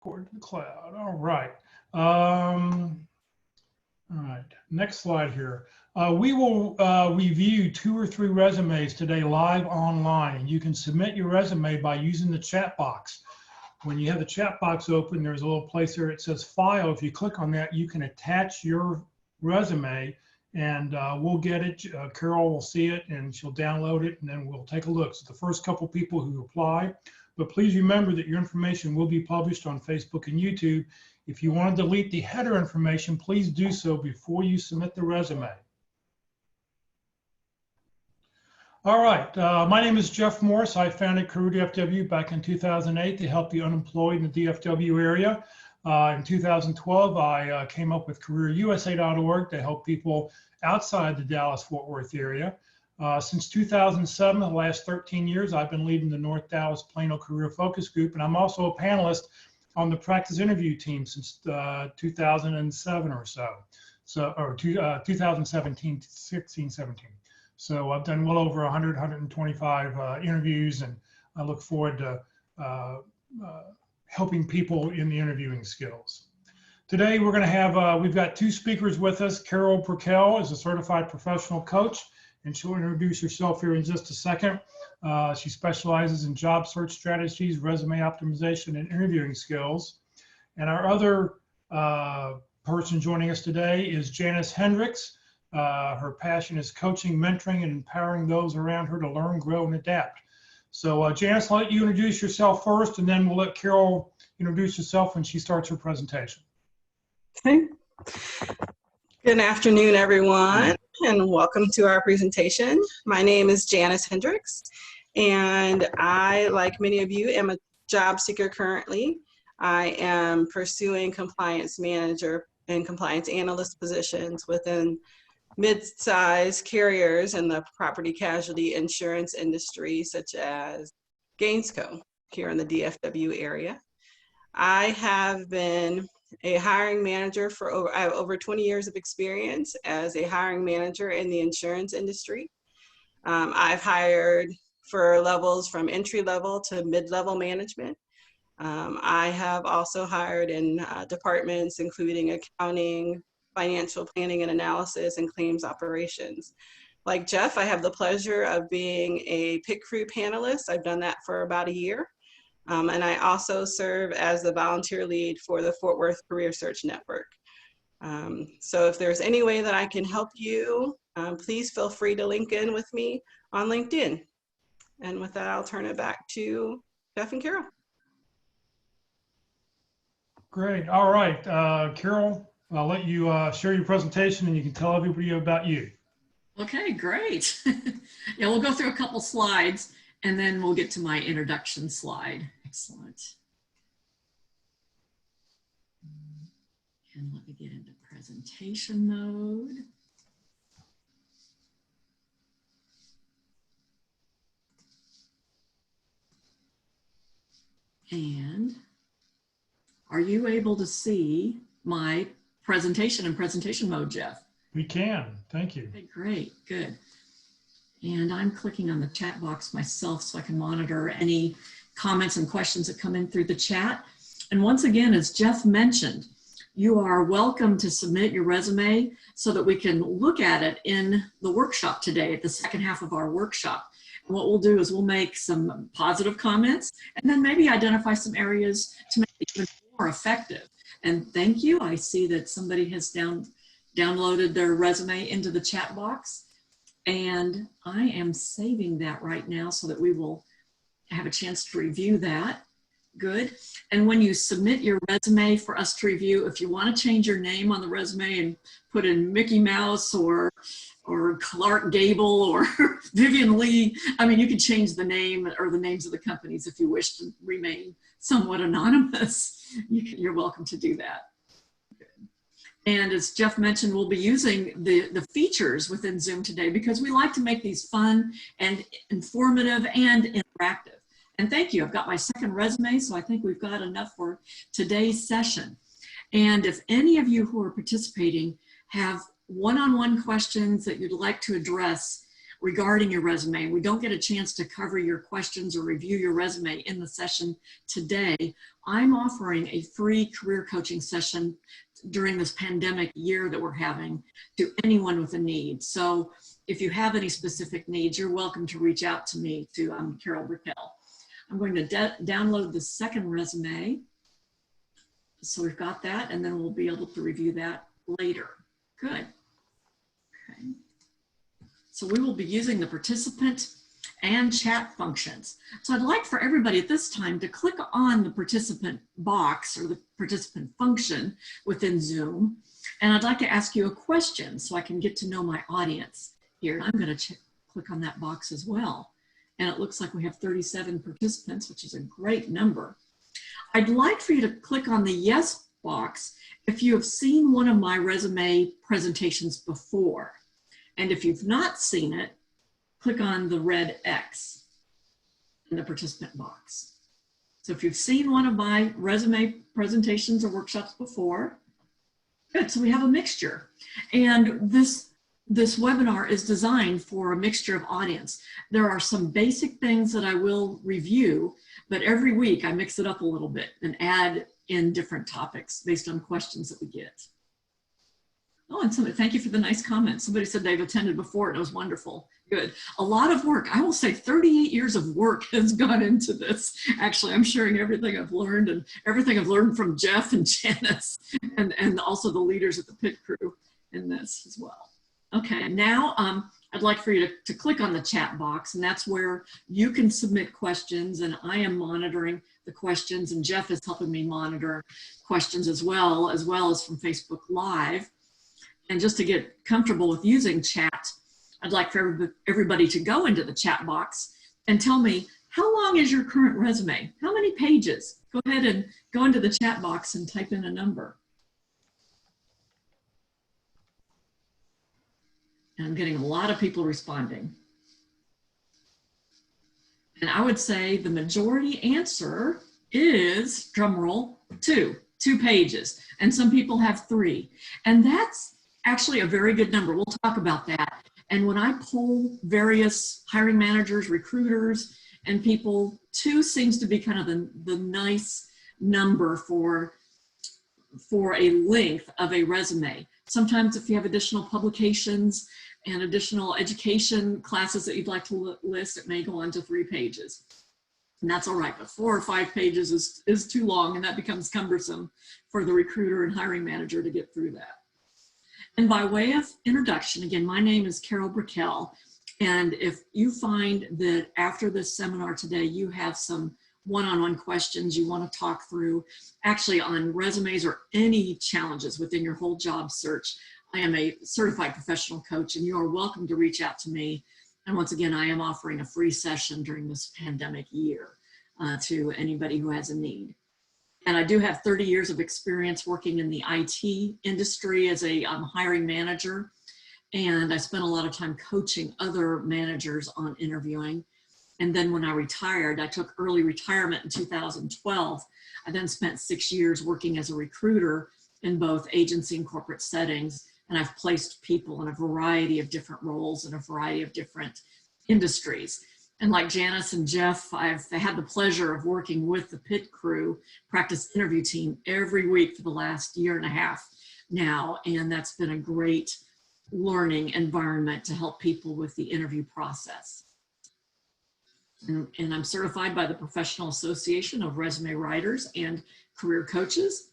Record to the cloud. All right. All right. Next slide here. We will review 2 or 3 resumes today live online. You can submit your resume by using the chat box. When you have the chat box open, there's a little place there. It says file. If you click on that, you can attach your resume and we'll get it. Carol will see it and she'll download it and then we'll take a look. So the first couple people who apply, but please remember that your information will be published on Facebook and YouTube. If you want to delete the header information, please do so before you submit the resume. All right, my name is Jeff Morris. I founded Career DFW back in 2008 to help the unemployed in the DFW area. In 2012, I came up with CareerUSA.org to help people outside the Dallas-Fort Worth area. Since 2007, the last 13 years, I've been leading the North Dallas Plano Career Focus Group, and I'm also a panelist on the practice interview team since 2007 or so. 2017, 16, 17. So I've done well over 100, 125 interviews, and I look forward to helping people in the interviewing skills. Today we're going to have, we've got 2 speakers with us. Carol Brickell is a certified professional coach, and she'll introduce herself here in just a second. She specializes in job search strategies, resume optimization, and interviewing skills. And our other person joining us today is Janice Hendricks. Her passion is coaching, mentoring, and empowering those around her to learn, grow, and adapt. So Janice, I'll let you introduce yourself first, and then we'll let Carol introduce herself when she starts her presentation. Okay. Good afternoon, everyone, and welcome to our presentation. My name is Janice Hendricks, and I, like many of you, am a job seeker currently. I am pursuing compliance manager and compliance analyst positions within mid-sized carriers in the property casualty insurance industry, such as Gainsco here in the DFW area. I have been a hiring manager for I have over 20 years of experience as a hiring manager in the insurance industry. I've hired for levels from entry level to mid-level management. I have also hired in departments including accounting, financial planning and analysis, and claims operations. Like Jeff, I have the pleasure of being a PIC crew panelist. I've done that for about a year. And I also serve as the volunteer lead for the Fort Worth Career Search Network. So if there's any way that I can help you, please feel free to link in with me on LinkedIn. And with that, I'll turn it back to Jeff and Carol. Great. All right, Carol, I'll let you share your presentation and you can tell everybody about you. Okay, great. Yeah, we'll go through a couple slides and then we'll get to my introduction slide. Excellent. And let me get into presentation mode. And are you able to see my presentation in presentation mode, Jeff? We can, thank you. Okay, great, good. And I'm clicking on the chat box myself so I can monitor any comments and questions that come in through the chat. And once again, as Jeff mentioned, you are welcome to submit your resume so that we can look at it in the workshop today, at the second half of our workshop. And what we'll do is we'll make some positive comments and then maybe identify some areas to make it even more effective. And thank you. I see that somebody has downloaded their resume into the chat box. And I am saving that right now so that we will have a chance to review that. Good. And when you submit your resume for us to review, if you want to change your name on the resume and put in Mickey Mouse or Clark Gable or Vivian Lee, I mean, you can change the name or the names of the companies if you wish to remain somewhat anonymous. You're welcome to do that. And as Jeff mentioned, we'll be using the features within Zoom today because we like to make these fun and informative and interactive. And thank you, I've got my second resume, so I think we've got enough for today's session. And if any of you who are participating have one-on-one questions that you'd like to address, regarding your resume, and we don't get a chance to cover your questions or review your resume in the session today, I'm offering a free career coaching session during this pandemic year that we're having to anyone with a need. So if you have any specific needs, you're welcome to reach out to me, to Carol Brickell. I'm going to download the second resume. So we've got that, and then we'll be able to review that later. Good. Okay. So we will be using the participant and chat functions. So I'd like for everybody at this time to click on the participant box or the participant function within Zoom. And I'd like to ask you a question so I can get to know my audience here. I'm going to click on that box as well. And it looks like we have 37 participants, which is a great number. I'd like for you to click on the yes box if you have seen one of my resume presentations before. And if you've not seen it, click on the red X in the participant box. So if you've seen one of my resume presentations or workshops before, good, so we have a mixture. And this webinar is designed for a mixture of audience. There are some basic things that I will review, but every week I mix it up a little bit and add in different topics based on questions that we get. Oh, and somebody, thank you for the nice comment. Somebody said they've attended before and it was wonderful. Good. A lot of work. I will say 38 years of work has gone into this. Actually, I'm sharing everything I've learned and everything I've learned from Jeff and Janice and also the leaders at the pit crew in this as well. Okay, now I'd like for you to click on the chat box, and that's where you can submit questions, and I am monitoring the questions, and Jeff is helping me monitor questions as well as from Facebook Live. And just to get comfortable with using chat, I'd like for everybody to go into the chat box and tell me, how long is your current resume? How many pages? Go ahead and go into the chat box and type in a number. And I'm getting a lot of people responding. And I would say the majority answer is, drumroll, 2 pages. And some people have 3. And that's actually a very good number. We'll talk about that. And when I poll various hiring managers, recruiters, and people, 2 seems to be kind of the nice number for a length of a resume. Sometimes if you have additional publications and additional education classes that you'd like to list, it may go on to 3 pages. And that's all right, but 4 or 5 pages is too long, and that becomes cumbersome for the recruiter and hiring manager to get through that. And by way of introduction, again, my name is Carol Brickell, and if you find that after this seminar today, you have some one-on-one questions you want to talk through, actually on resumes or any challenges within your whole job search, I am a certified professional coach, and you are welcome to reach out to me. And once again, I am offering a free session during this pandemic year to anybody who has a need. And I do have 30 years of experience working in the IT industry as a hiring manager. And I spent a lot of time coaching other managers on interviewing. And then when I retired, I took early retirement in 2012. I then spent 6 years working as a recruiter in both agency and corporate settings. And I've placed people in a variety of different roles in a variety of different industries. And like Janice and Jeff, I've had the pleasure of working with the pit crew practice interview team every week for the last 1.5 years now. And that's been a great learning environment to help people with the interview process. And I'm certified by the Professional Association of Resume Writers and Career Coaches.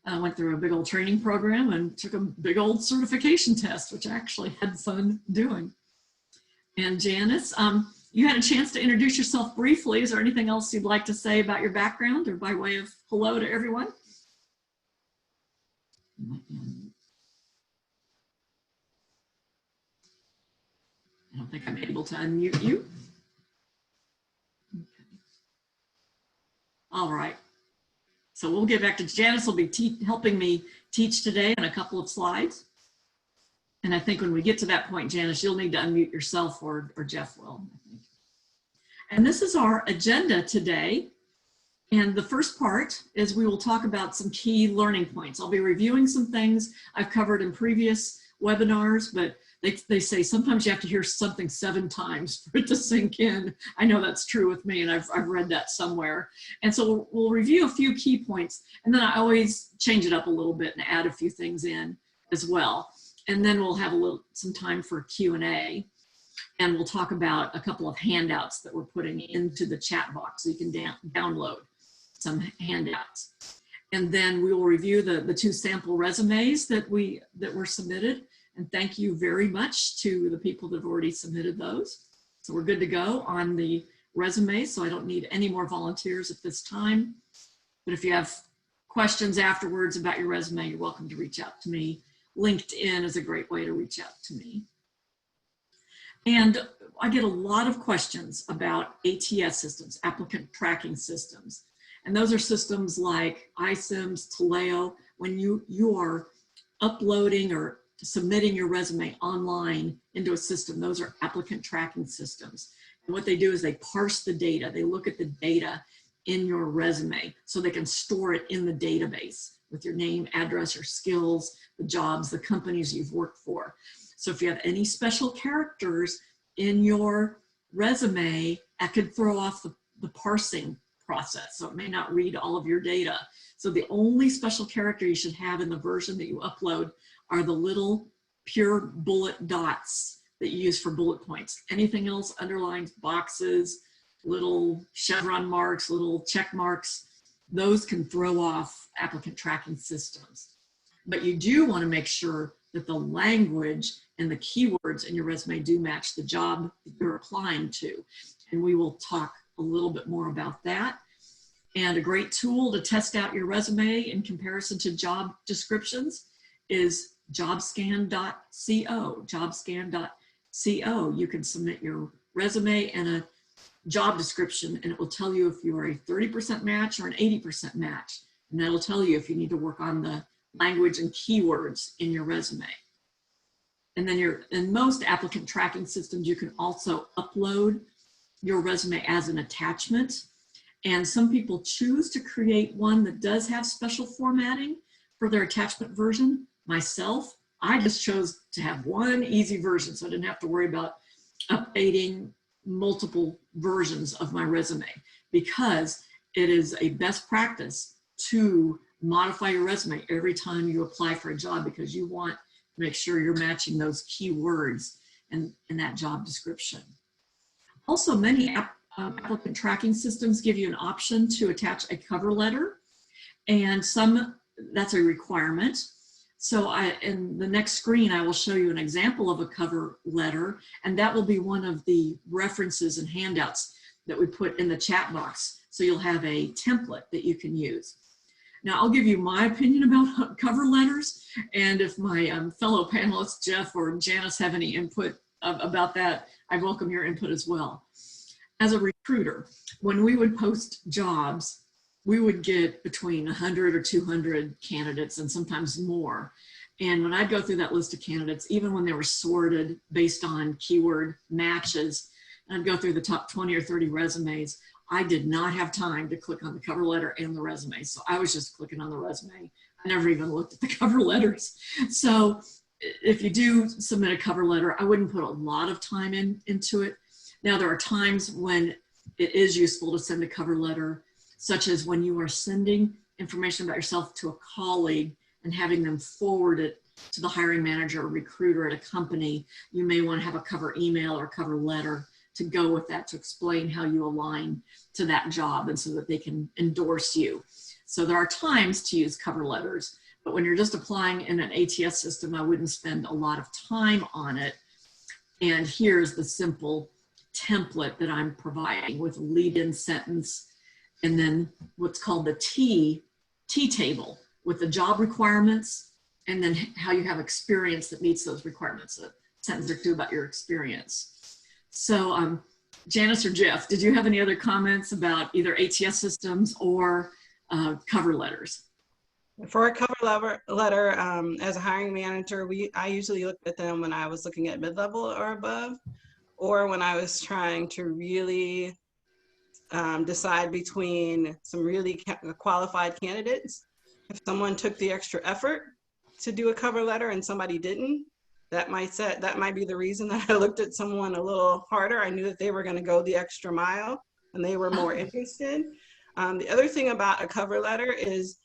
I went through a big old training program and took a big old certification test, which I actually had fun doing. And Janice, you had a chance to introduce yourself briefly. Is there anything else you'd like to say about your background or by way of hello to everyone? I don't think I'm able to unmute you. Okay. All right. So we'll get back to Janice will be helping me teach today on a couple of slides. And I think when we get to that point, Janice, you'll need to unmute yourself or Jeff will, I think. And this is our agenda today. And the first part is we will talk about some key learning points. I'll be reviewing some things I've covered in previous webinars, but They say sometimes you have to hear something 7 times for it to sink in. I know that's true with me, and I've read that somewhere. And so we'll review a few key points, and then I always change it up a little bit and add a few things in as well. And then we'll have some time for Q&A, and we'll talk about a couple of handouts that we're putting into the chat box, so you can download some handouts. And then we will review the 2 sample resumes that were submitted. And thank you very much to the people that have already submitted those. So we're good to go on the resume, so I don't need any more volunteers at this time. But if you have questions afterwards about your resume, you're welcome to reach out to me. LinkedIn is a great way to reach out to me. And I get a lot of questions about ATS systems, applicant tracking systems. And those are systems like iCIMS, Taleo. When you are uploading or submitting your resume online into a system, those are applicant tracking systems. And what they do is they parse the data. They look at the data in your resume so they can store it in the database with your name, address, your skills, the jobs, the companies you've worked for. So if you have any special characters in your resume, that could throw off the parsing process. So it may not read all of your data. So the only special character you should have in the version that you upload are the little pure bullet dots that you use for bullet points. Anything else, underlines, boxes, little chevron marks, little check marks, those can throw off applicant tracking systems. But you do want to make sure that the language and the keywords in your resume do match the job that you're applying to. And we will talk a little bit more about that. And a great tool to test out your resume in comparison to job descriptions is jobscan.co, jobscan.co. You can submit your resume and a job description, and it will tell you if you are a 30% match or an 80% match. And that'll tell you if you need to work on the language and keywords in your resume. And then in most applicant tracking systems, you can also upload your resume as an attachment. And some people choose to create one that does have special formatting for their attachment version. Myself, I just chose to have one easy version, so I didn't have to worry about updating multiple versions of my resume, because it is a best practice to modify your resume every time you apply for a job, because you want to make sure you're matching those keywords in that job description. Also, many applicant tracking systems give you an option to attach a cover letter, and that's a requirement. So in the next screen, I will show you an example of a cover letter, and that will be one of the references and handouts that we put in the chat box. So you'll have a template that you can use. Now, I'll give you my opinion about cover letters, and if my fellow panelists, Jeff or Janice, have any input about that, I welcome your input as well. As a recruiter, when we would post jobs, we would get between 100 or 200 candidates and sometimes more. And when I'd go through that list of candidates, even when they were sorted based on keyword matches, and I'd go through the top 20 or 30 resumes, I did not have time to click on the cover letter and the resume. So I was just clicking on the resume. I never even looked at the cover letters. So if you do submit a cover letter, I wouldn't put a lot of time into it. Now, there are times when it is useful to send a cover letter, such as when you are sending information about yourself to a colleague and having them forward it to the hiring manager or recruiter at a company. You may want to have a cover email or cover letter to go with that, to explain how you align to that job and so that they can endorse you. So there are times to use cover letters, but when you're just applying in an ATS system, I wouldn't spend a lot of time on it. And here's the simple template that I'm providing with a lead-in sentence, and then what's called the T table with the job requirements, and then how you have experience that meets those requirements, a sentence or two about your experience. So Janice or Jeff, did you have any other comments about either ATS systems or cover letters? For a cover letter, as a hiring manager, I usually looked at them when I was looking at mid-level or above, or when I was trying to really decide between some really qualified candidates. If someone took the extra effort to do a cover letter and somebody didn't, that might be the reason that I looked at someone a little harder. I knew that they were going to go the extra mile and they were more interested. The other thing about a cover letter is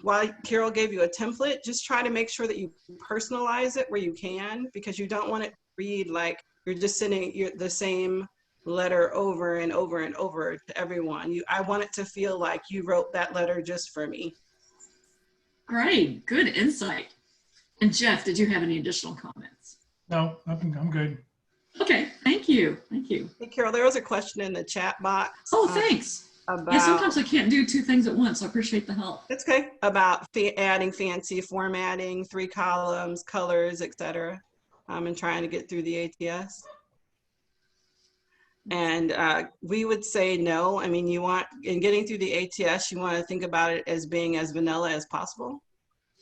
while Carol gave you a template, just try to make sure that you personalize it where you can, because you don't want it to read like you're just sending the same letter over and over and over to everyone. I want it to feel like you wrote that letter just for me. Great, good insight. And Jeff, did you have any additional comments? No, I'm good. Okay, thank you. Thank you. Hey, Carol, there was a question in the chat box. Oh, thanks. Yeah, sometimes I can't do two things at once. So I appreciate the help. That's okay. About adding fancy formatting, 3 columns, colors, etc. And trying to get through the ATS. And we would say no. I mean, in getting through the ATS, you want to think about it as being as vanilla as possible.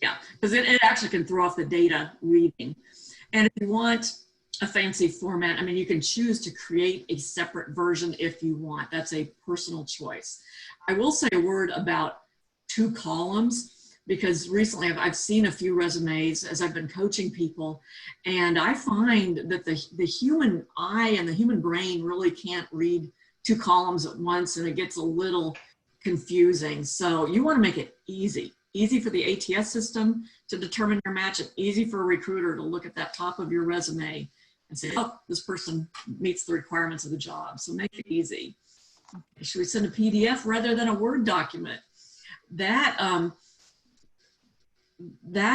Yeah, because it actually can throw off the data reading. And if you want a fancy format, I mean, you can choose to create a separate version if you want. That's a personal choice. I will say a word about 2 columns, because recently I've seen a few resumes as I've been coaching people, and I find that the human eye and the human brain really can't read 2 columns at once, and it gets a little confusing. So you want to make it easy for the ATS system to determine your match, and easy for a recruiter to look at that top of your resume and say, oh, this person meets the requirements of the job. So make it easy. Okay, should we send a PDF rather than a Word document? That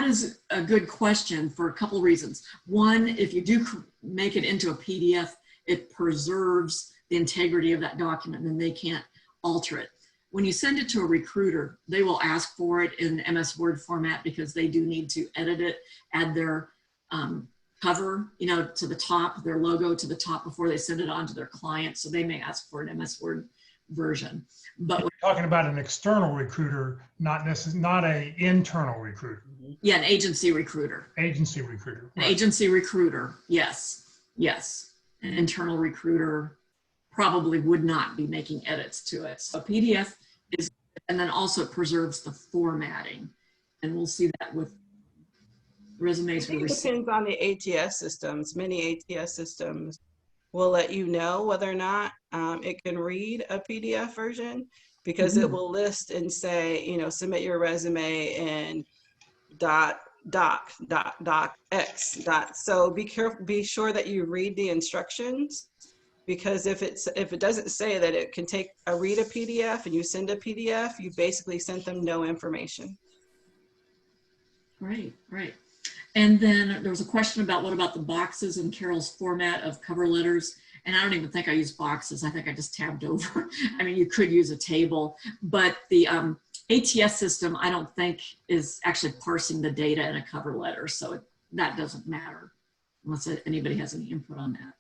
is a good question for a couple of reasons. One, if you do make it into a PDF, it preserves the integrity of that document, and they can't alter it. When you send it to a recruiter, they will ask for it in MS Word format, because they do need to edit it, add their cover, to the top, their logo to the top before they send it on to their client. So they may ask for an MS Word version. But we're talking about an external recruiter, not an internal recruiter. Yeah, an agency recruiter. Agency recruiter. Right. An agency recruiter, yes. An internal recruiter probably would not be making edits to it. So PDF is, and then also it preserves the formatting. And we'll see that with resumes. I think it depends on the ATS systems. Many ATS systems will let you know whether or not it can read a PDF version, because it will list and say, submit your resume in docx. So be sure that you read the instructions, because if it doesn't say that it can read a PDF and you send a PDF, you basically sent them no information. Right. And then there was a question about what about the boxes in Carol's format of cover letters. And I don't even think I use boxes. I think I just tabbed over. I mean, you could use a table, but the ATS system, I don't think is actually parsing the data in a cover letter. So that doesn't matter unless anybody has any input on that.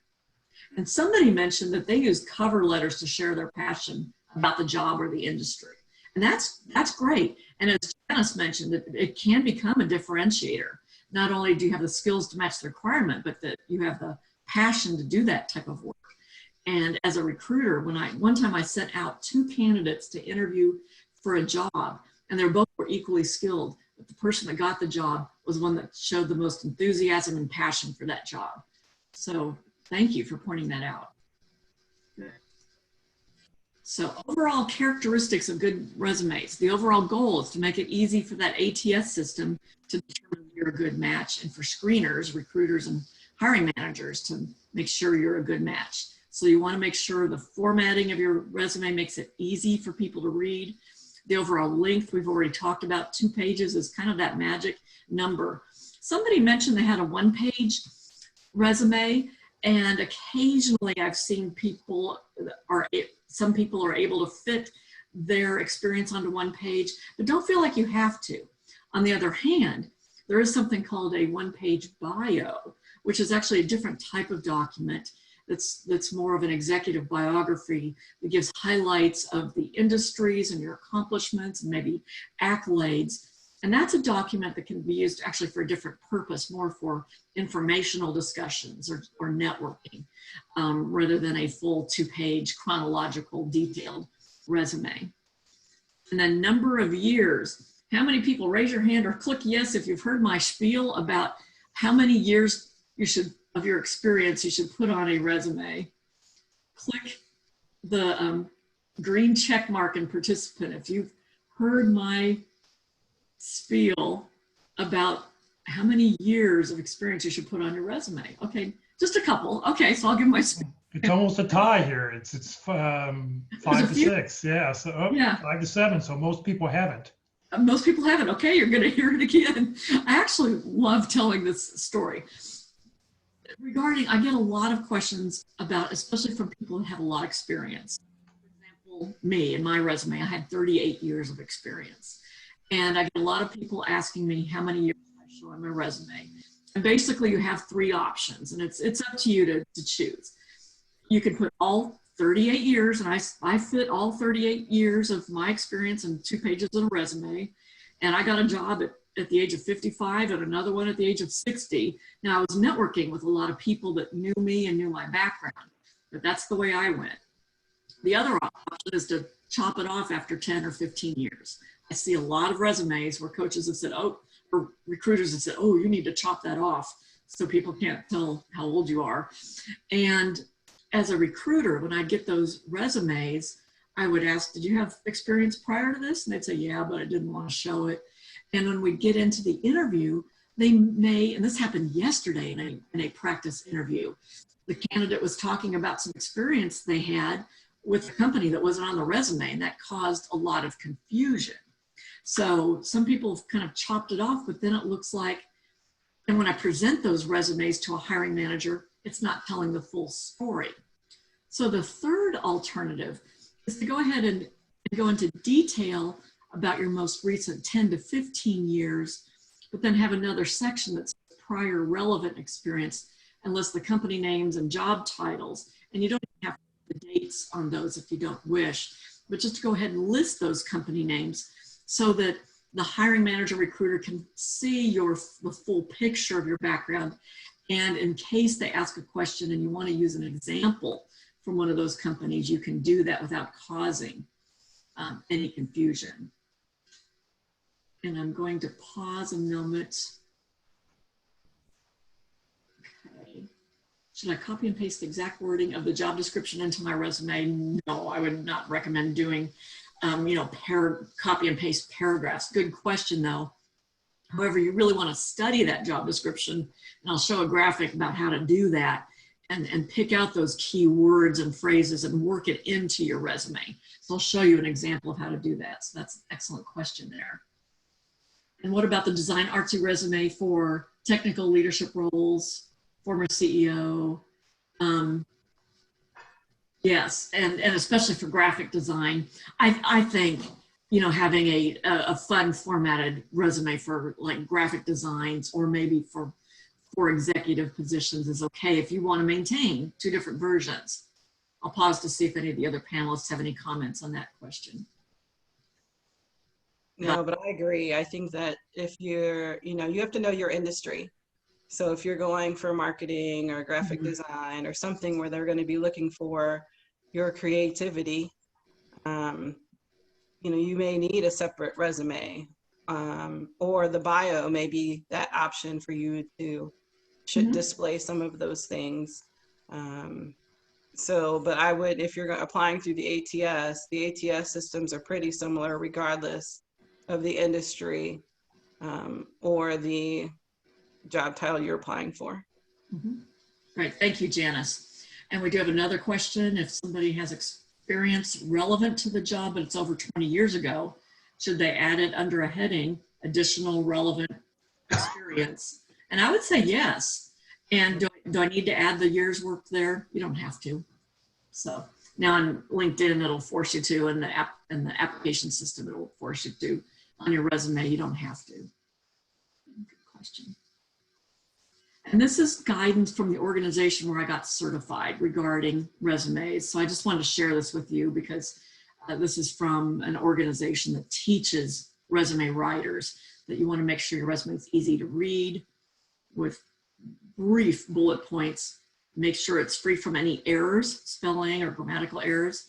And somebody mentioned that they use cover letters to share their passion about the job or the industry. And that's great. And as Janice mentioned, it can become a differentiator. Not only do you have the skills to match the requirement, but that you have the passion to do that type of work. And as a recruiter, one time I sent out 2 candidates to interview for a job, and they both were equally skilled, but the person that got the job was one that showed the most enthusiasm and passion for that job. So thank you for pointing that out. Good. So overall characteristics of good resumes. The overall goal is to make it easy for that ATS system to determine if you're a good match, and for screeners, recruiters, and hiring managers to make sure you're a good match. So you want to make sure the formatting of your resume makes it easy for people to read. The overall length, we've already talked about, 2 pages is kind of that magic number. Somebody mentioned they had a 1-page resume, and occasionally I've seen some people are able to fit their experience onto 1 page, but don't feel like you have to. On the other hand, there is something called a 1-page bio, which is actually a different type of document that's more of an executive biography that gives highlights of the industries and your accomplishments and maybe accolades. And that's a document that can be used actually for a different purpose, more for informational discussions or networking, rather than a full 2-page chronological detailed resume. And then number of years. How many people, raise your hand or click yes if you've heard my spiel about how many years of your experience you should put on a resume. Click the green check mark in participant if you've heard my spiel about how many years of experience you should put on your resume. Okay, just a couple. Okay, so I'll give my. It's almost a tie here. It's 5 to 6. Yeah, so yeah. 5 to 7. So most people haven't. Most people haven't. Okay, you're going to hear it again. I actually love telling this story. I get a lot of questions about, especially from people who have a lot of experience. For example, me and my resume, I had 38 years of experience. And I get a lot of people asking me how many years I show on my resume. And basically you have 3 options, and it's up to you to choose. You can put all 38 years, and I fit all 38 years of my experience in 2 pages of a resume. And I got a job at the age of 55 and another one at the age of 60. Now I was networking with a lot of people that knew me and knew my background, but that's the way I went. The other option is to chop it off after 10 or 15 years. I see a lot of resumes where coaches have said, or recruiters have said, oh, you need to chop that off so people can't tell how old you are. And as a recruiter, when I get those resumes, I would ask, did you have experience prior to this? And they'd say, yeah, but I didn't want to show it. And when we get into the interview, they may, and this happened yesterday in a practice interview, the candidate was talking about some experience they had with a company that wasn't on the resume, and that caused a lot of confusion. So some people have kind of chopped it off, but then it looks like, and when I present those resumes to a hiring manager, it's not telling the full story. So the third alternative is to go ahead and go into detail about your most recent 10 to 15 years, but then have another section that's prior relevant experience and list the company names and job titles. And you don't even have the dates on those if you don't wish, but just to go ahead and list those company names so that the hiring manager recruiter can see the full picture of your background. And in case they ask a question and you want to use an example from one of those companies, you can do that without causing any confusion. And I'm going to pause a moment. Okay. Should I copy and paste the exact wording of the job description into my resume? No, I would not recommend doing, copy and paste paragraphs. Good question though. However, you really want to study that job description, and I'll show a graphic about how to do that and pick out those key words and phrases and work it into your resume. So I'll show you an example of how to do that. So that's an excellent question there. And what about the design artsy resume for technical leadership roles, former CEO? Yes, and especially for graphic design. I think, having a fun formatted resume for like graphic designs or maybe for executive positions is okay if you want to maintain 2 different versions. I'll pause to see if any of the other panelists have any comments on that question. No, but I agree. I think that if you're, you have to know your industry. So if you're going for marketing or graphic design or something where they're going to be looking for your creativity, you may need a separate resume, or the bio may be that option for you to display some of those things. But I would, if you're applying through the ATS systems are pretty similar regardless of the industry or the job title you're applying for. Right, thank you, Janice. And we do have another question. If somebody has experience relevant to the job, but it's over 20 years ago, should they add it under a heading, additional relevant experience? And I would say yes. And do I need to add the years worked there? You don't have to. So now on LinkedIn, it'll force you to, and the application system, it'll force you to. On your resume, you don't have to. Good question. And this is guidance from the organization where I got certified regarding resumes. So I just wanted to share this with you because this is from an organization that teaches resume writers, that you want to make sure your resume is easy to read with brief bullet points. Make sure it's free from any errors, spelling or grammatical errors.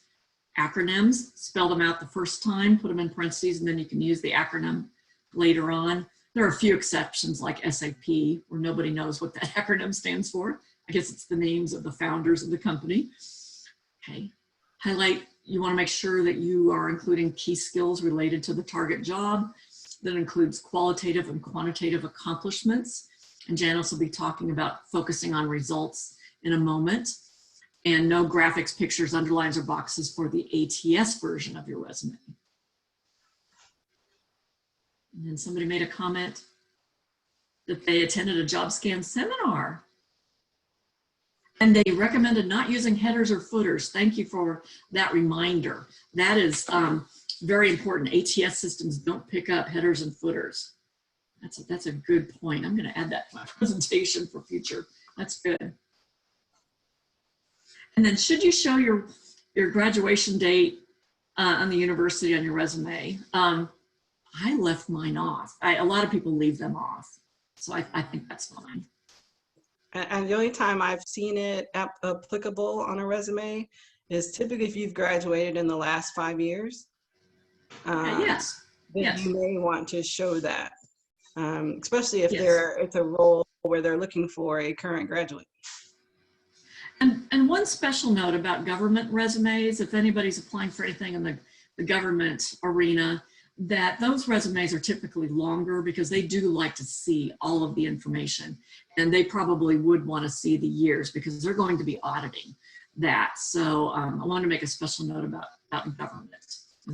Acronyms, spell them out the first time, put them in parentheses, and then you can use the acronym later on. There are a few exceptions like SAP, where nobody knows what that acronym stands for. I guess it's the names of the founders of the company. Okay. Highlight, you want to make sure that you are including key skills related to the target job. That includes qualitative and quantitative accomplishments. And Janice will be talking about focusing on results in a moment. And no graphics, pictures, underlines, or boxes for the ATS version of your resume. And then somebody made a comment that they attended a job scan seminar. And they recommended not using headers or footers. Thank you for that reminder. That is very important. ATS systems don't pick up headers and footers. That's a good point. I'm going to add that to my presentation for future. That's good. And then should you show your graduation date on the university on your resume? I left mine off. A lot of people leave them off. So I think that's fine. And the only time I've seen it applicable on a resume is typically if you've graduated in the last 5 years. Yes. Then Yes. you may want to show that, especially if Yes. it's a role where they're looking for a current graduate. And one special note about government resumes, if anybody's applying for anything in the government arena, that those resumes are typically longer because they do like to see all of the information, and they probably would want to see the years because they're going to be auditing that. So I want to make a special note about government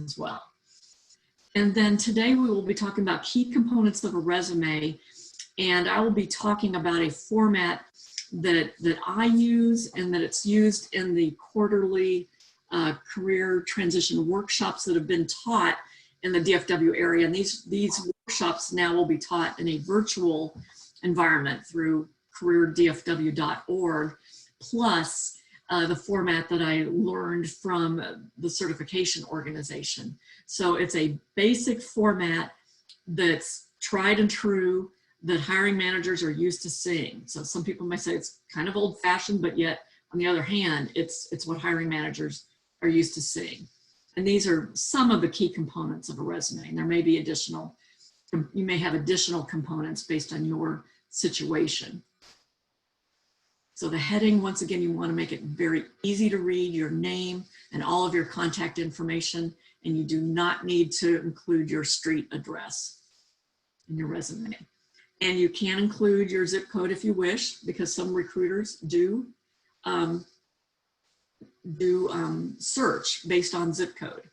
as well. And then today we will be talking about key components of a resume, and I will be talking about a format that I use and that it's used in the quarterly career transition workshops that have been taught in the DFW area. And these workshops now will be taught in a virtual environment through careerdfw.org, plus the format that I learned from the certification organization. So it's a basic format that's tried and true that hiring managers are used to seeing. So some people might say it's kind of old fashioned, but yet on the other hand, it's what hiring managers are used to seeing. And these are some of the key components of a resume. And there may be additional, you may have additional components based on your situation. So the heading, once again, you want to make it very easy to read, your name and all of your contact information, and you do not need to include your street address in your resume. And you can include your zip code if you wish, because some recruiters do search based on zip code.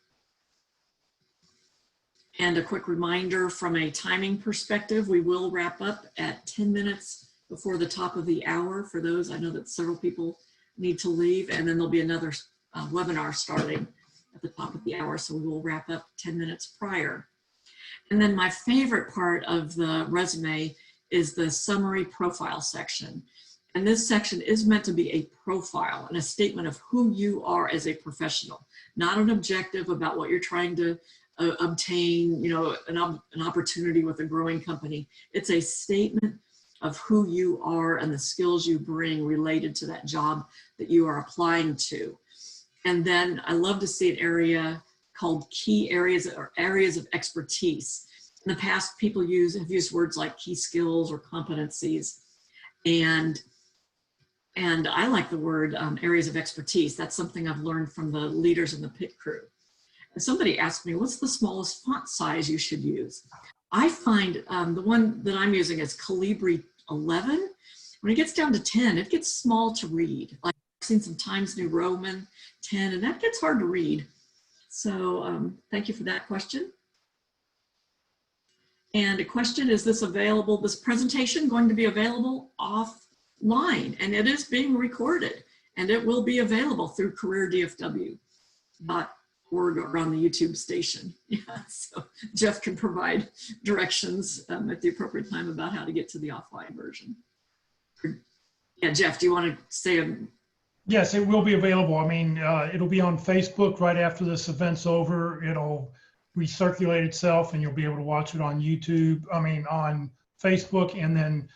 And a quick reminder from a timing perspective, we will wrap up at 10 minutes before the top of the hour for those. I know that several people need to leave, and then there'll be another webinar starting at the top of the hour, so we will wrap up 10 minutes prior. And then my favorite part of the resume is the summary profile section. And this section is meant to be a profile and a statement of who you are as a professional, not an objective about what you're trying to obtain, you know, an opportunity with a growing company. It's a statement of who you are and the skills you bring related to that job that you are applying to. And then I love to see an area called key areas or areas of expertise. In the past, people have used words like key skills or competencies. And I like the word areas of expertise. That's something I've learned from the leaders in the pit crew. And somebody asked me, what's the smallest font size you should use? I find the one that I'm using is Calibri 11. When it gets down to 10, it gets small to read. Like I've seen some Times New Roman 10, and that gets hard to read. So thank you for that question. And a question, is this available, this presentation going to be available offline? And it is being recorded, and it will be available through careerdfw.org or on the YouTube station. Yeah, so Jeff can provide directions at the appropriate time about how to get to the offline version. Yeah, Jeff, do you want to say Yes, it will be available. I mean, it'll be on Facebook right after this event's over. It'll recirculate itself and you'll be able to watch it on YouTube, on Facebook, and then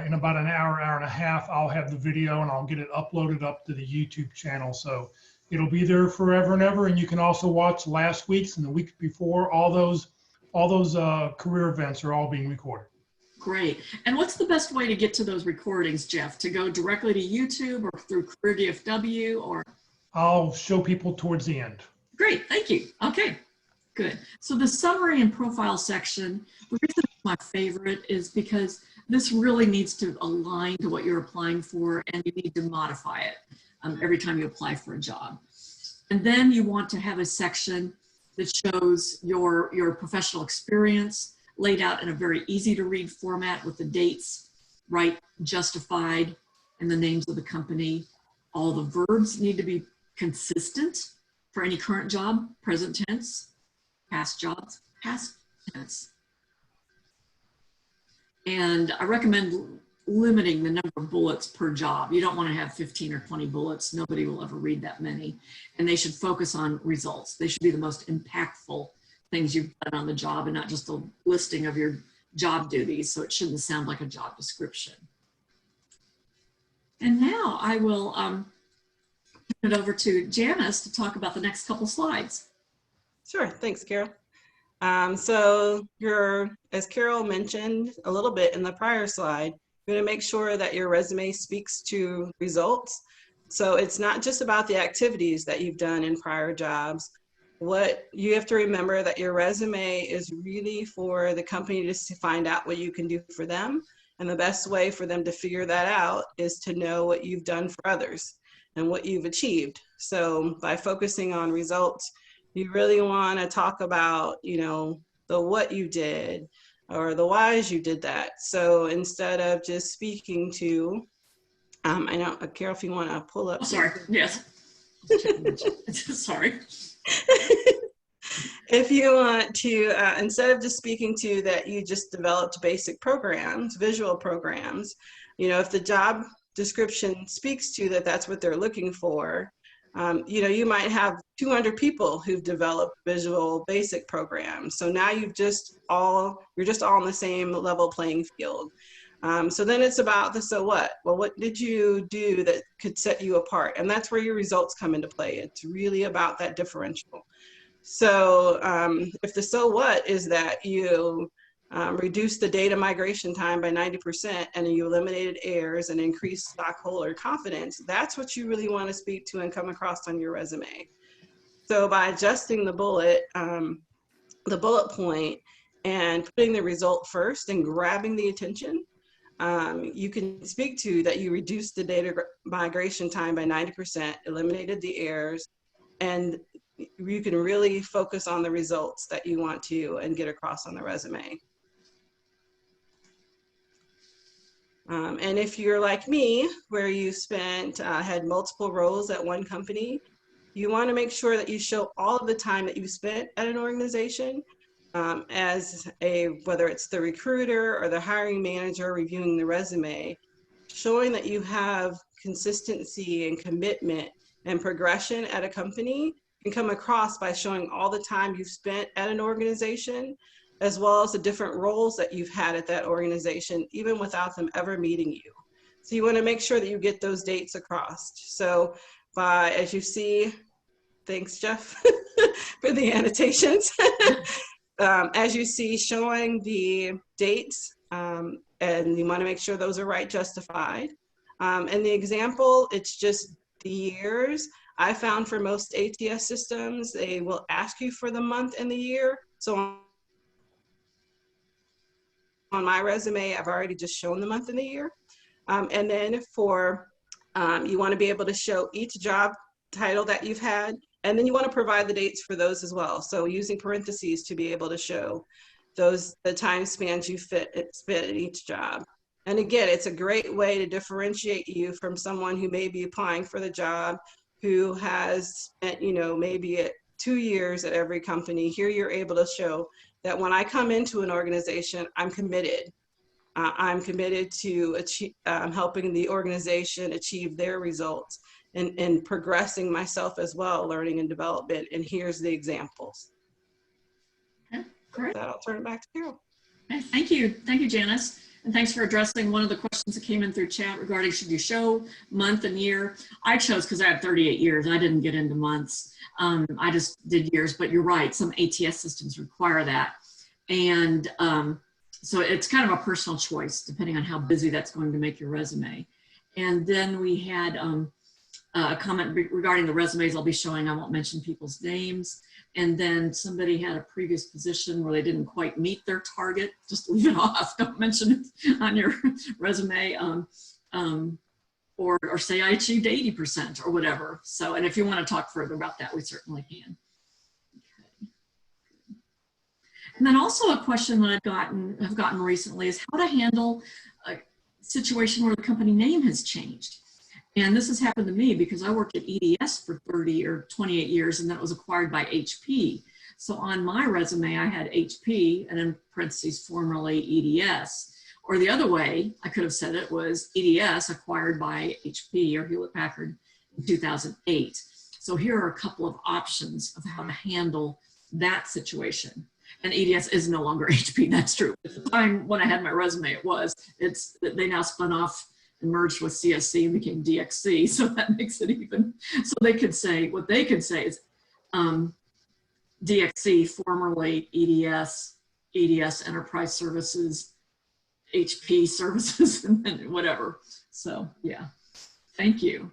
in about an hour, hour and a half, I'll have the video and I'll get it uploaded up to the YouTube channel. So it'll be there forever and ever. And you can also watch last week's and the week before. All those all those career events are all being recorded. Great. And what's the best way to get to those recordings, Jeff? To go directly to YouTube or through Career DFW or? I'll show people towards the end. Great, thank you. Okay, good. So the summary and profile section, the reason it's my favorite is because this really needs to align to what you're applying for, and you need to modify it every time you apply for a job. And then you want to have a section that shows your professional experience laid out in a very easy to read format with the dates, right, justified, and the names of the company. All the verbs need to be consistent for any current job, present tense, past jobs, past tense. And I recommend limiting the number of bullets per job. You don't want to have 15 or 20 bullets. Nobody will ever read that many. And they should focus on results. They should be the most impactful things you've done on the job and not just a listing of your job duties. So it shouldn't sound like a job description. And now I will turn it over to Janice to talk about the next couple slides. Sure, thanks, Carol. So as Carol mentioned a little bit in the prior slide, you're going to make sure that your resume speaks to results. So it's not just about the activities that you've done in prior jobs. What you have to remember that your resume is really for the company to find out what you can do for them. And the best way for them to figure that out is to know what you've done for others and what you've achieved. So by focusing on results, you really want to talk about, the what you did or the whys you did that. So instead of just speaking to, I know, Carol, if you want to pull up. Oh, sorry, yes. Sorry. If you want to, instead of just speaking to that you just developed basic programs, visual programs, if the job description speaks to that's what they're looking for, you might have 200 people who've developed visual basic programs. So now you're just all on the same level playing field. So then it's about the so what. Well, what did you do that could set you apart? And that's where your results come into play. It's really about that differential. So if the so what is that you reduced the data migration time by 90% and you eliminated errors and increased stockholder confidence, that's what you really want to speak to and come across on your resume. So by adjusting the bullet point and putting the result first and grabbing the attention, you can speak to that you reduced the data migration time by 90%, eliminated the errors, and you can really focus on the results that you want to and get across on the resume. And if you're like me, where you had multiple roles at one company, you want to make sure that you show all of the time that you spent at an organization whether it's the recruiter or the hiring manager reviewing the resume, showing that you have consistency and commitment and progression at a company can come across by showing all the time you've spent at an organization, as well as the different roles that you've had at that organization, even without them ever meeting you. So you want to make sure that you get those dates across. So as you see, thanks, Jeff, for the annotations. As you see, showing the dates, and you want to make sure those are right, justified. And the example, it's just the years. I found for most ATS systems, they will ask you for the month and the year. So on my resume, I've already just shown the month and the year. And then you want to be able to show each job title that you've had, and then you want to provide the dates for those as well. So using parentheses to be able to show the time spans you spent at each job. And again, it's a great way to differentiate you from someone who may be applying for the job, who has spent, maybe 2 years at every company. Here you're able to show that when I come into an organization, I'm committed. I'm committed to helping the organization achieve their results and progressing myself as well, learning and development. And here's the examples. Okay, great. I'll turn it back to Carol. Okay, thank you. Thank you, Janice. And thanks for addressing one of the questions that came in through chat regarding should you show month and year. I chose because I have 38 years. I didn't get into months. I just did years, but you're right. Some ATS systems require that. And so it's kind of a personal choice depending on how busy that's going to make your resume. And then we had a comment regarding the resumes I'll be showing. I won't mention people's names. And then somebody had a previous position where they didn't quite meet their target. Just leave it off. Don't mention it on your resume. Or say I achieved 80% or whatever. So, and if you want to talk further about that, we certainly can. Okay. And then also a question that I've gotten recently is how to handle a situation where the company name has changed. And this has happened to me because I worked at EDS for 30 or 28 years, and then it was acquired by HP. So on my resume, I had HP and in parentheses, formerly EDS. Or the other way I could have said it was EDS acquired by HP or Hewlett Packard in 2008. So here are a couple of options of how to handle that situation. And EDS is no longer HP, that's true. At the time when I had my resume, they now spun off and merged with CSC and became DXC. So that makes it even, so they could say, what they could say is DXC, formerly EDS, EDS Enterprise Services, HP Services, and then whatever. So yeah, thank you.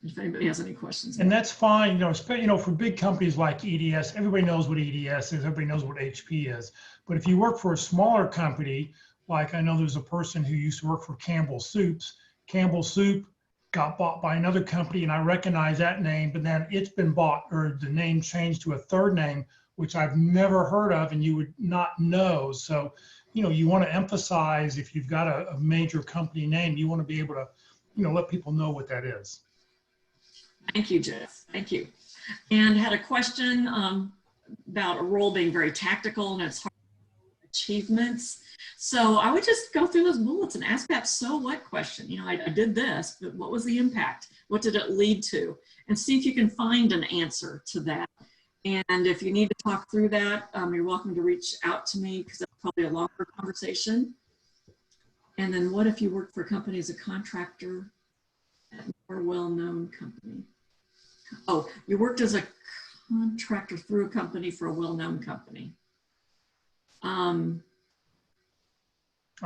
If anybody has any questions. And that's fine, for big companies like EDS, everybody knows what EDS is, everybody knows what HP is. But if you work for a smaller company, like I know there's a person who used to work for Campbell Soups. Campbell Soup got bought by another company, and I recognize that name, but then it's been bought, or the name changed to a third name, which I've never heard of and you would not know. So, you want to emphasize, if you've got a major company name, you want to be able to, let people know what that is. Thank you, Jeff. Thank you. And had a question about a role being very tactical and its hard achievements. So I would just go through those bullets and ask that so what question. I did this, but what was the impact? What did it lead to? And see if you can find an answer to that. And if you need to talk through that, you're welcome to reach out to me because that's probably a longer conversation. And then what if you work for a company as a contractor at a more well-known company? Oh, you worked as a contractor through a company for a well-known company. I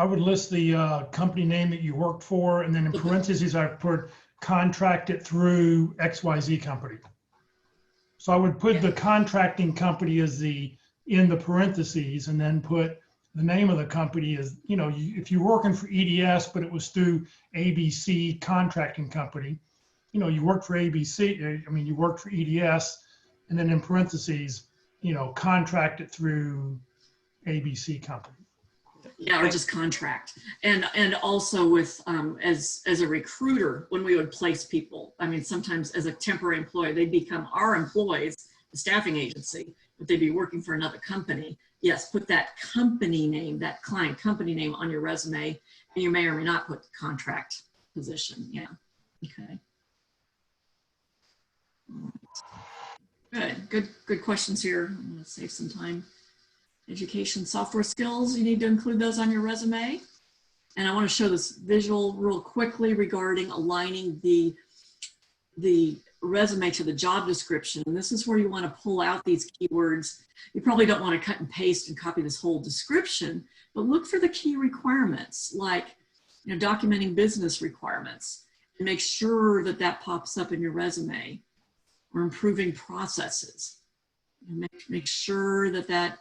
would list the company name that you worked for, and then in parentheses, I put contracted through XYZ company. So I would put the contracting company as in the parentheses, and then put the name of the company as, if you're working for EDS, but it was through ABC contracting company, you worked for ABC, you worked for EDS, and then in parentheses, contracted through ABC company. Yeah, or just contract. And also with, as a recruiter, when we would place people, sometimes as a temporary employee, they become our employees, the staffing agency, but they'd be working for another company. Yes, put that company name, that client company name on your resume, and you may or may not put the contract position. Yeah, okay. Good questions here. I'm gonna save some time. Education, software skills, you need to include those on your resume. And I want to show this visual real quickly regarding aligning the resume to the job description. And this is where you want to pull out these keywords. You probably don't want to cut and paste and copy this whole description, but look for the key requirements, like documenting business requirements, and make sure that that pops up in your resume, or improving processes. And make sure that that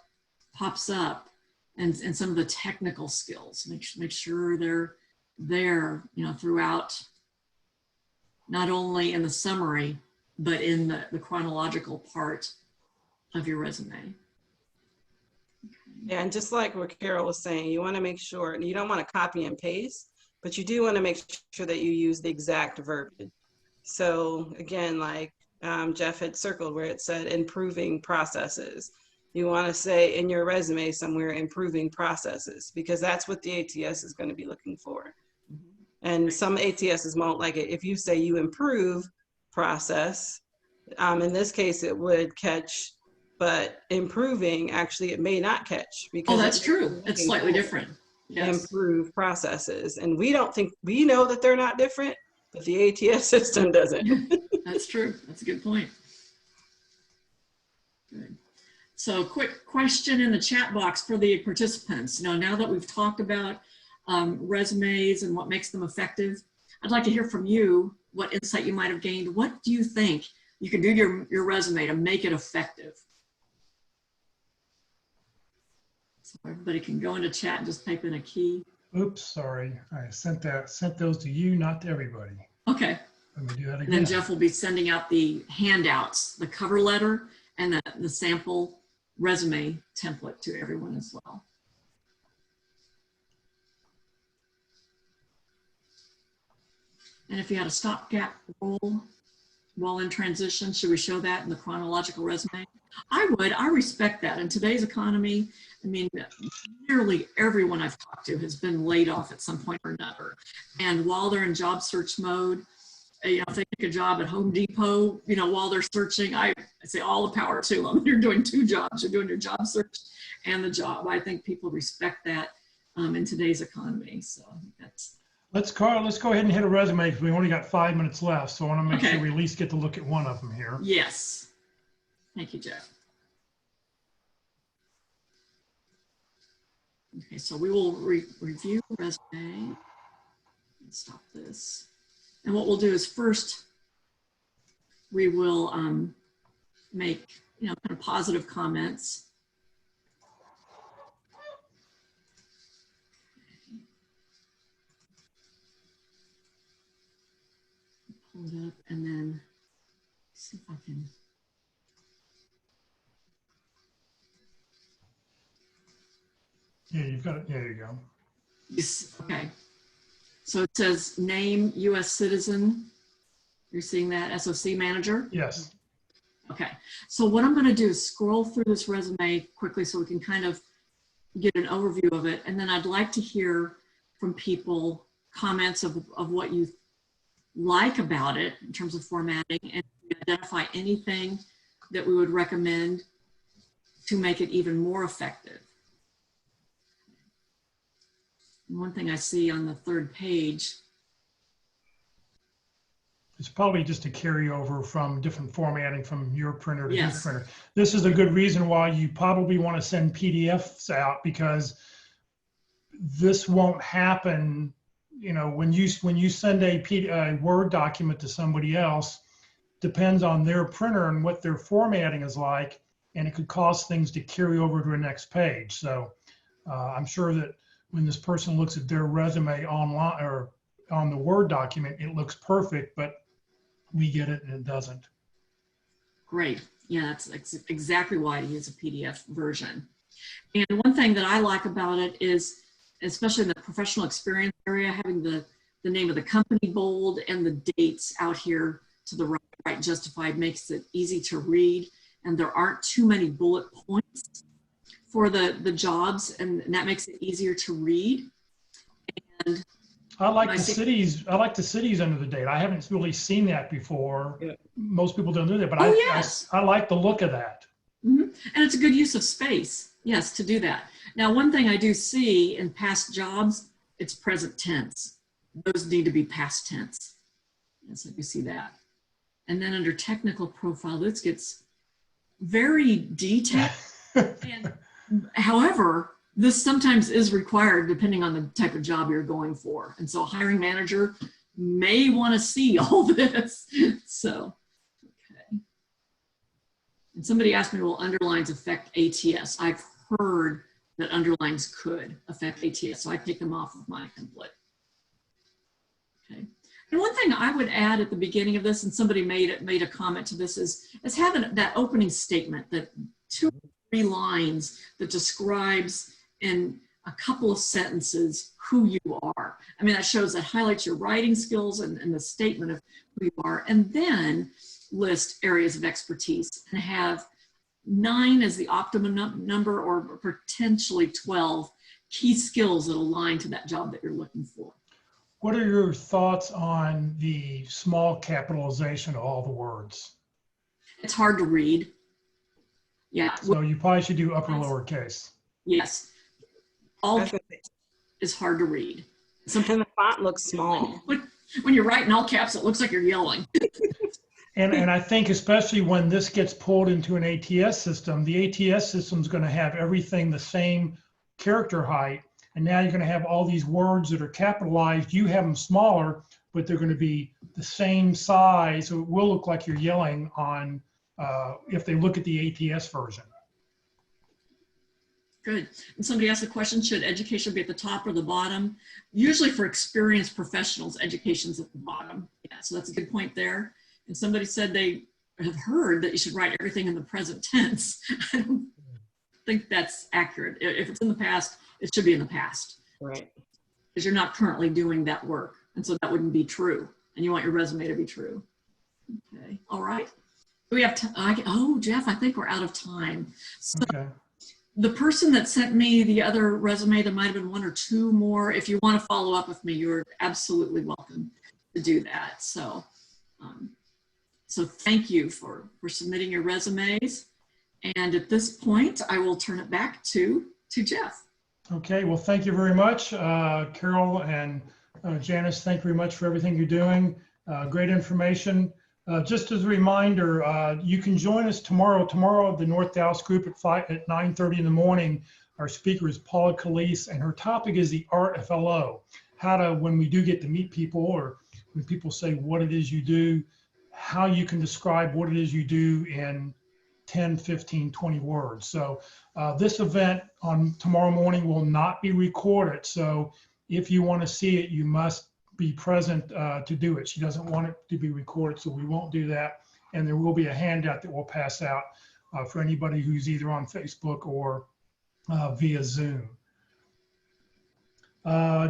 pops up, and some of the technical skills. Make sure they're there, throughout, not only in the summary, but in the chronological part of your resume. Okay. Yeah, and just like what Carol was saying, you want to make sure, you don't want to copy and paste, but you do want to make sure that you use the exact verbiage. So again, like Jeff had circled where it said improving processes. You want to say in your resume somewhere improving processes, because that's what the ATS is going to be looking for. And some ATSs won't like it if you say you improve process. In this case, it would catch, but improving, actually, it may not catch. Because that's true. It's slightly different. Yes. Improve processes. And we know that they're not different, but the ATS system doesn't. That's true. That's a good point. Good. So quick question in the chat box for the participants. Now that we've talked about resumes and what makes them effective, I'd like to hear from you what insight you might have gained. What do you think you can do your resume to make it effective? So everybody can go into chat and just type in a key. Oops, sorry. I sent those to you, not to everybody. Okay. Let me do that again. And then Jeff will be sending out the handouts, the cover letter, and the sample resume template to everyone as well. And if you had a stopgap role while in transition, should we show that in the chronological resume? I would. I respect that. In today's economy, I mean, nearly everyone I've talked to has been laid off at some point or another. And while they're in job search mode, if they take a job at Home Depot, while they're searching, I say all the power to them. You're doing two jobs. You're doing your job search and the job. I think people respect that in today's economy. So I think that's. Let's go ahead and hit a resume because we only got 5 minutes left. So I want to make sure we at least get to look at one of them here. Yes. Thank you, Jeff. Okay, so we will review resume. Let's stop this. And what we'll do is first, we will make, kind of positive comments. Pull it up and then see if I can. Yeah, you've got it. There you go. Yes. Okay. So it says name U.S. citizen. You're seeing that, SOC manager? Yes. Okay. So what I'm going to do is scroll through this resume quickly so we can kind of get an overview of it. And then I'd like to hear from people comments of what you like about it in terms of formatting, and identify anything that we would recommend to make it even more effective. One thing I see on the third page. It's probably just a carryover from different formatting from your printer to his Yes. printer. This is a good reason why you probably want to send PDFs out, because this won't happen. When you send a Word document to somebody else, depends on their printer and what their formatting is like, and it could cause things to carry over to the next page. So I'm sure that when this person looks at their resume online or on the Word document, it looks perfect, but we get it and it doesn't. Great. Yeah, that's exactly why I use a PDF version. And one thing that I like about it is, especially in the professional experience area, having the name of the company bold and the dates out here to the right justified makes it easy to read. And there aren't too many bullet points for the jobs, and that makes it easier to read. And I like the cities. I like the cities under the date. I haven't really seen that before. Yeah. Most people don't do that, but I like the look of that. Mm-hmm. And it's a good use of space, yes, to do that. Now, one thing I do see in past jobs, it's present tense. Those need to be past tense. Yes, I do see that. And then under technical profile, this gets very detailed. And however, this sometimes is required depending on the type of job you're going for. And so a hiring manager may want to see all this. So, okay. And somebody asked me, will underlines affect ATS? I've heard that underlines could affect ATS, so I take them off of my template. Okay. And one thing I would add at the beginning of this, and somebody made a comment to this, is having that opening statement, that 2 or 3 lines that describes in a couple of sentences who you are. I mean, that shows, that highlights your writing skills and the statement of who you are, and then list areas of expertise and have 9 as the optimum number, or potentially 12 key skills that align to that job that you're looking for. What are your thoughts on the small capitalization of all the words? It's hard to read. Yeah. So you probably should do upper lowercase. Yes. All is hard to read. And the font looks small. When you're writing all caps, it looks like you're yelling. And I think especially when this gets pulled into an ATS system, the ATS system is going to have everything the same character height. And now you're going to have all these words that are capitalized. You have them smaller, but they're going to be the same size. So it will look like you're yelling on if they look at the ATS version. Good. And somebody asked a question, should education be at the top or the bottom? Usually for experienced professionals, education's at the bottom. Yeah, so that's a good point there. And somebody said they have heard that you should write everything in the present tense. I don't think that's accurate. If it's in the past, it should be in the past. Right. Because you're not currently doing that work. And so that wouldn't be true. And you want your resume to be true. Okay. All right. We have oh, Jeff, I think we're out of time. So Okay. the person that sent me the other resume, there might have been one or two more. If you want to follow up with me, you're absolutely welcome to do that. So, so thank you for submitting your resumes. And at this point, I will turn it back to Jeff. Okay, well, thank you very much. Carol and Janice, thank you very much for everything you're doing. Great information. Just as a reminder, you can join us tomorrow. Tomorrow, the North Dallas group at 9:30 in the morning. Our speaker is Paula Calise, and her topic is the art of LO. How to, when we do get to meet people, or when people say what it is you do, how you can describe what it is you do in 10, 15, 20 words. So this event on tomorrow morning will not be recorded. So if you want to see it, you must be present to do it. She doesn't want it to be recorded, so we won't do that. And there will be a handout that we'll pass out for anybody who's either on Facebook or via Zoom.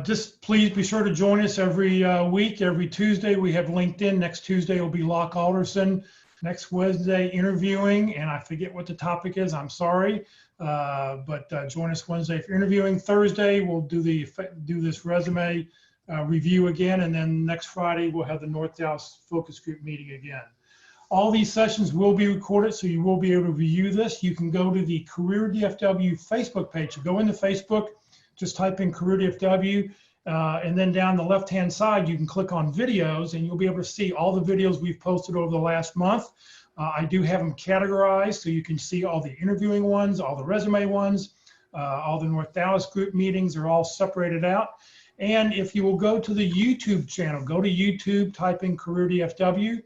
Just please be sure to join us every week. Every Tuesday we have LinkedIn. Next Tuesday will be Locke Alderson. Next Wednesday interviewing, and I forget what the topic is, I'm sorry. But join us Wednesday for interviewing. Thursday we'll do this resume review again, and then next Friday we'll have the North Dallas focus group meeting again. All these sessions will be recorded, so you will be able to view this. You can go to the Career DFW Facebook page. You go into Facebook, just type in Career DFW, and then down the left-hand side, you can click on videos, and you'll be able to see all the videos we've posted over the last month. I do have them categorized, so you can see all the interviewing ones, all the resume ones, all the North Dallas group meetings are all separated out. And if you will go to the YouTube channel, go to YouTube, type in Career DFW,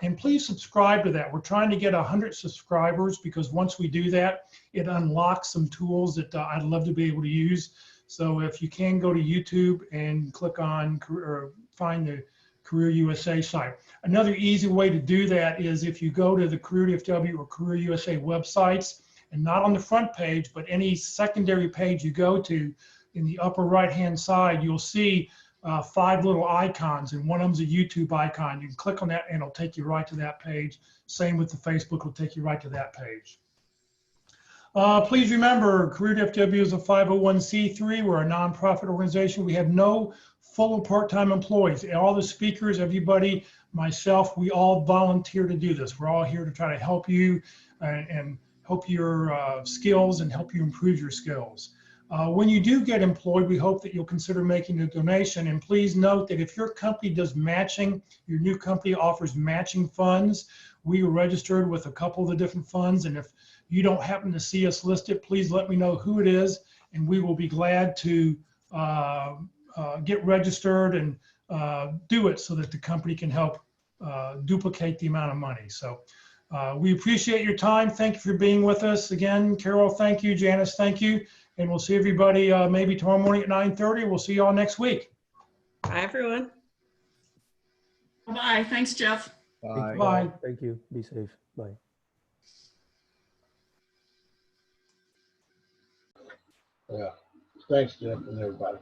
and please subscribe to that. We're trying to get 100 subscribers, because once we do that, it unlocks some tools that I'd love to be able to use. So if you can go to YouTube and click on or find the Career USA site. Another easy way to do that is if you go to the Career DFW or Career USA websites, and not on the front page, but any secondary page you go to, in the upper right-hand side, you'll see 5 little icons, and one of them's a YouTube icon. You can click on that and it'll take you right to that page. Same with the Facebook, it'll take you right to that page. Please remember, Career DFW is a 501c3. We're a nonprofit organization. We have no full and part-time employees. All the speakers, everybody, myself, we all volunteer to do this. We're all here to try to help you and help your skills and help you improve your skills. When you do get employed, we hope that you'll consider making a donation. And please note that if your company does matching, your new company offers matching funds. We are registered with a couple of the different funds. And if you don't happen to see us listed, please let me know who it is, and we will be glad to get registered and do it so that the company can help duplicate the amount of money. So we appreciate your time. Thank you for being with us. Again, Carol, thank you. Janice, thank you. And we'll see everybody maybe tomorrow morning at 9:30. We'll see you all next week. Bye, everyone. Bye. Thanks, Jeff. Bye. Bye. Thank you. Be safe. Bye. Yeah. Thanks, Jeff, and everybody.